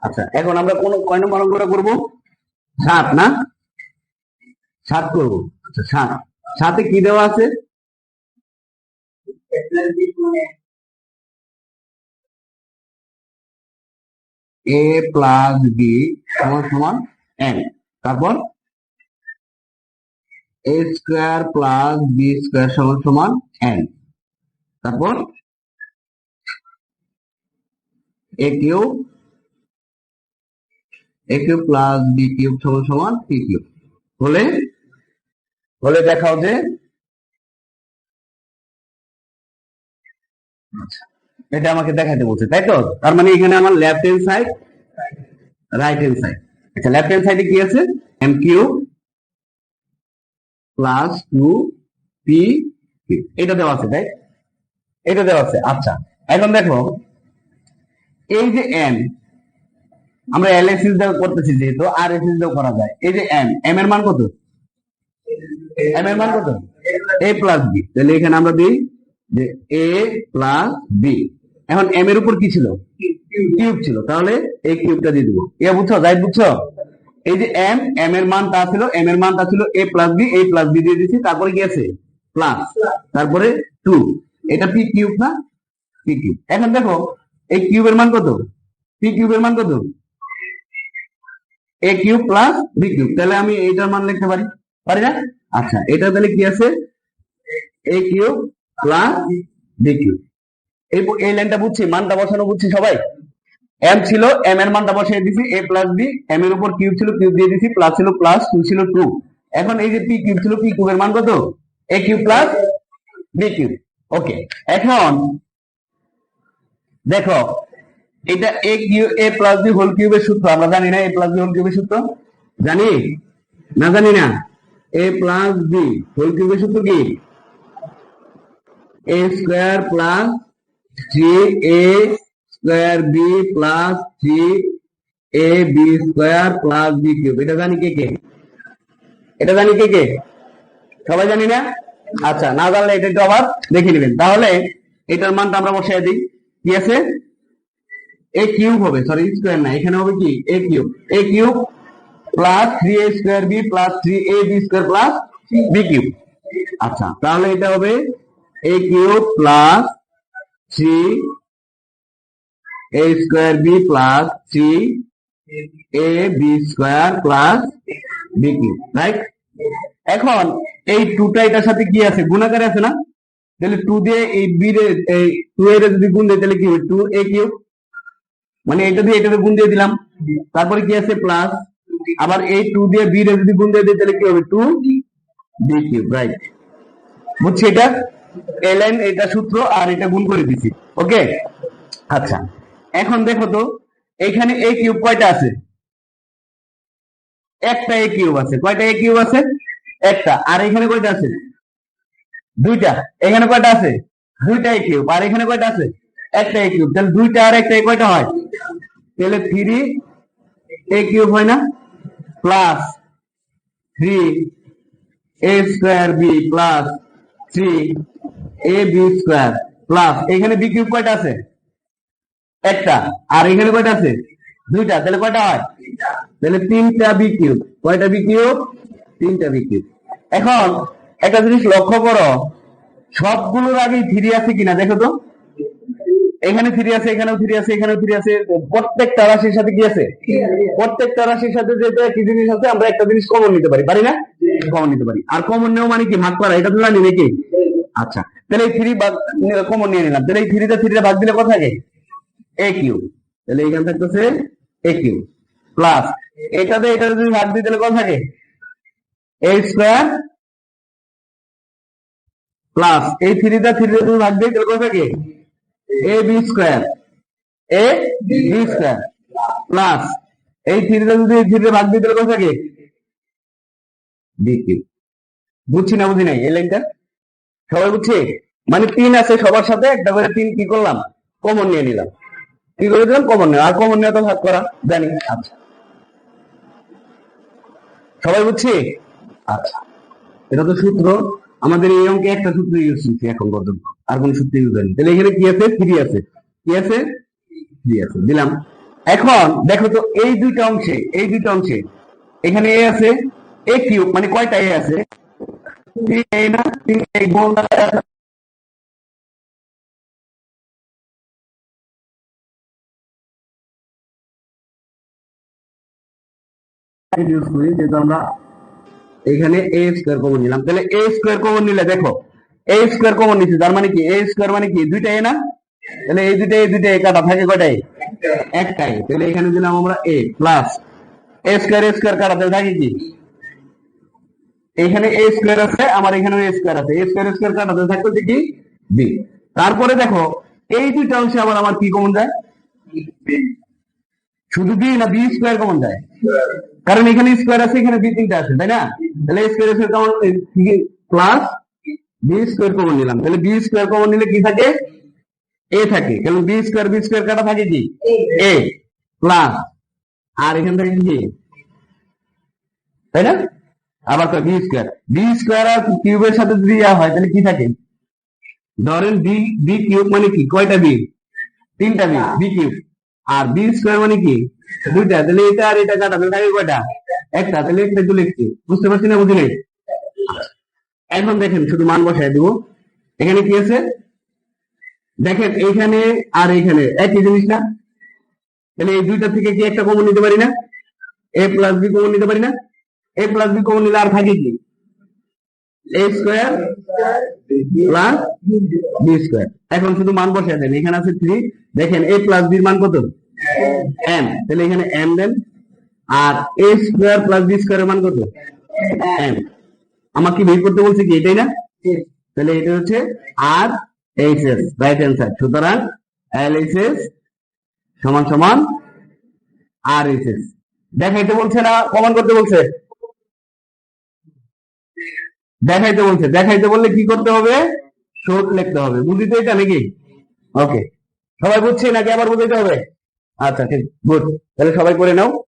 আচ্ছা, এখন আমরা কোন কয় নম্বর অঙ্কটা করবো? 7 না? 7 করবো। আচ্ছা, 7। 7-এ কি দেওয়া আছে? a প্লাস বি সমান সমান n। তারপর a square plus B square সমান সমান n। তারপর a cube plus B cube সমান সমান c কিউব। হলে হলে দেখাও যে এটা আমাকে দেখাতে বলছে, তাই তো? তার মানে এখানে আমার left hand side, right hand side. আচ্ছা, লেফট হ্যান্ড সাইডে কি আছে? m cube plus 2p cube, এটা দেওয়া আছে, তাই? এটা দেওয়া আছে। আচ্ছা, এখন দেখো এই যে m, আমরা এলএসএস দাও করতেছি যেহেতু আর এসএস দাও করা যায়। এই যে m এর মান কত? m এর মান কত? a plus b। তাহলে এখানে আমরা দিই যে a প্লাস b। এখন m এর উপর কি ছিল? কিউব ছিল, তাহলে এই কিউবটা দিয়ে দিব। এ বুঝছো? যাই বুঝছো? এই যে m এর মানটা ছিল, a প্লাস b দিয়ে দিচ্ছি। তারপরে কি আছে? প্লাস, তারপরে 2। এটা p কিউব না? p cube. এখন দেখো এই কিউবের মান কত? p কিউবের মান কত? a cube plus b cube. তাহলে আমি এইটার মান লিখতে পারি, পারি না? আচ্ছা, এটা তাহলে কি আছে? a cube plus b cube. এই লাইনটা বুঝছি, মানটা বসানো বুঝছি সবাই? m ছিল, m এর মানটা বসিয়ে দিছি, a প্লাস b। m এর উপর কিউব ছিল, কিউব দিয়ে দিছি, প্লাস ছিল প্লাস, 2 ছিল 2। এখন এই যে p কিউব ছিল, p কিউবের মান কত? a cube plus b cube. Okay, এখন দেখো এটা a প্লাস b হোল কিউবের সূত্র আমরা জানি না? a প্লাস b হোল কিউবের সূত্র জানি না? জানি না? a প্লাস b হোল কিউবের সূত্র কি? a square plus 3a square b plus 3ab square plus b cube. এটা জানি কে কে? এটা জানি কে কে? সবাই জানি না? আচ্ছা, না জানলে এটা একটু আবার দেখে নেবেন। তাহলে এটার মানটা আমরা বসাই দিই। কি আছে? a কিউব হবে, সরি স্কয়ার না, এখানে হবে কি? a cube plus 3a square b plus 3ab square plus b cube. আচ্ছা, তাহলে এটা হবে a cube plus 3a square b plus 3ab square plus b cube, right? এখন এই 2টা এটার সাথে কি আছে? গুণাকারে আছে না? তাহলে 2 দিয়ে এই b এর, এই 2 এর যদি গুণ দেই তাহলে কি হবে? 2a কিউব, মানে এটা দিয়ে এটাতে গুণ দিয়ে দিলাম। তারপরে কি আছে? প্লাস, আবার এই 2 দিয়ে b এর যদি গুণ দিয়ে দিই তাহলে কি হবে? 2b cube, right? বুঝছি এটা? এই লাইন, এটা সূত্র, আর এটা গুণ করে দিছি। ওকে, আচ্ছা, এখন দেখো তো এখানে a কিউব কয়টা আছে? একটা a কিউব আছে। কয়টা a কিউব আছে? একটা। আর এখানে কয়টা আছে? দুইটা। এখানে কয়টা আছে? দুইটা a কিউব। আর এখানে কয়টা আছে? একটা a কিউব। তাহলে দুইটা আর একটা কয়টা হয়? তাহলে 3a কিউব হয় না? Plus 3a square b plus 3ab square plus, এখানে b কিউব কয়টা আছে? একটা। আর এখানে কয়টা আছে? দুইটা। তাহলে কয়টা হয়? তাহলে 3টা b কিউব। কয়টা b কিউব? 3টা b কিউব। এখন একটা জিনিস লক্ষ্য করো, সবগুলোর আগেই 3 আছে কিনা দেখো তো। এখানে 3 আছে, এখানেও 3 আছে, এখানেও 3 আছে। প্রত্যেকটা রাশির সাথে কি আছে? প্রত্যেকটা রাশির সাথে যেটা কি জিনিস আছে, আমরা একটা জিনিস কমন নিতে পারি, পারি না? কমন নিতে পারি। আর কমন নেওয়া মানে কি? ভাগ করা। এটা তো জানি নাকি? আচ্ছা, তাহলে এই 3 কমন নিয়ে নিলাম। তাহলে এই 3টা ভাগ দিলে কত থাকে? a cube. তাহলে এখানে থাকতেছে a কিউব প্লাস এটাতে এটা যদি ভাগ দিই তাহলে কত থাকে? a স্কয়ার প্লাস এই 3টা যদি ভাগ দিই তাহলে কত থাকে? ab square, ab square plus এই 3টা যদি এই 3টা ভাগ দিই তাহলে কত থাকে? b cube. বুঝছি না বুঝি নাই এই লাইনটা? সবাই বুঝছি? মানে 3 আছে সবার সাথে, একটা করে 3 কি করলাম? কমন নিয়ে নিলাম। কি করে দিলাম? কমন নেওয়া। আর কমন নেওয়া তো ভাগ করা জানি। আচ্ছা, সবাই বুঝছি? আচ্ছা, এটা তো সূত্র। আমাদের এই অঙ্কে একটা সূত্র ইউজ করছি এখন পর্যন্ত, আর কোন সূত্র ইউজ হয়নি। তাহলে এখানে কি আছে? 3 আছে। কি আছে? 3 আছে, দিলাম। এখন দেখো তো এই দুইটা অংশে এখানে এ আছে, এ কিউব মানে কয়টা এ আছে? তিনটা এ না? তিনটা এই গোল ইউজ করি, যেহেতু আমরা এখানে এ স্কোয়ার কমন নিলাম, তাহলে এ স্কোয়ার কমন নিলে দেখো এ স্কোয়ার কমন নিচ্ছে, তার মানে কি এ স্কোয়ার মানে কি দুইটা এ না? তাহলে এই দুইটা এ কাটা থাকে কয়টা এ? একটাই। তাহলে এখানে দিলাম আমরা এ প্লাস এ স্কোয়ার কাটা, তাহলে থাকে কি এখানে এ স্কোয়ার আছে, আমার এখানে এ স্কোয়ার আছে, এ স্কোয়ার কাটা, তাহলে থাকবে কি বি। তারপরে দেখো এই দুইটা অংশে আবার আমার কি কমন যায়? শুধু বি না বি স্কোয়ার কমন যায়? কারণ এখানে স্কোয়ার আছে, এখানে বি তিনটা আছে, তাই না? তাহলে square common plus B square common নিলাম, তাহলে বি স্কোয়ার কমন নিলে কি থাকে? এ থাকে। কারণ বি স্কোয়ার কাটা থাকে কি এ প্লাস, আর এখান থেকে কি, তাই না? আবার তো বি স্কোয়ার আর কিউবের সাথে যদি হয় তাহলে কি থাকে? ধরেন বি বি কিউব মানে কি কয়টা বি? তিনটা বি, বি কিউব। আর বি স্কোয়ার মানে কি দুইটা, তাহলে এটা আর এটা কাটা, তাহলে থাকে কয়টা? একটা। তাহলে একটা একটু লিখছি, বুঝতে পারছি না? বুঝলি? এখন দেখেন শুধু মান বসায় দিব। এখানে কি আছে দেখেন, এইখানে আর এইখানে একই জিনিস না? তাহলে এই দুইটা থেকে কি একটা কমন নিতে পারি না? এ প্লাস বি কমন নিতে পারি না? এ প্লাস বি কমন নিলে আর থাকে কি এ স্কোয়ার প্লাস বি স্কোয়ার। এখন শুধু মান বসায় দেন, এখানে আছে 3, দেখেন এ প্লাস বির মান কত? এম। তাহলে এখানে এম দেন, আর এ স্কোয়ার প্লাস বি স্কোয়ারের মান কত? এম। আমাকে বের করতে বলছে কি এটাই না? তাহলে এটা হচ্ছে আর এইচ এস, রাইট অ্যান্সার। সুতরাং এল এইচ এস সমান সমান আর এইচ এস। দেখাইতে বলছে না প্রমাণ করতে বলছে? দেখাইতে বলছে। দেখাইতে বললে কি করতে হবে? শর্ট লিখতে হবে। বুঝিতে এটা নাকি? ওকে, সবাই বুঝছে নাকি আবার বুঝাইতে হবে? আচ্ছা ঠিক, গুড। তাহলে সবাই করে নাও।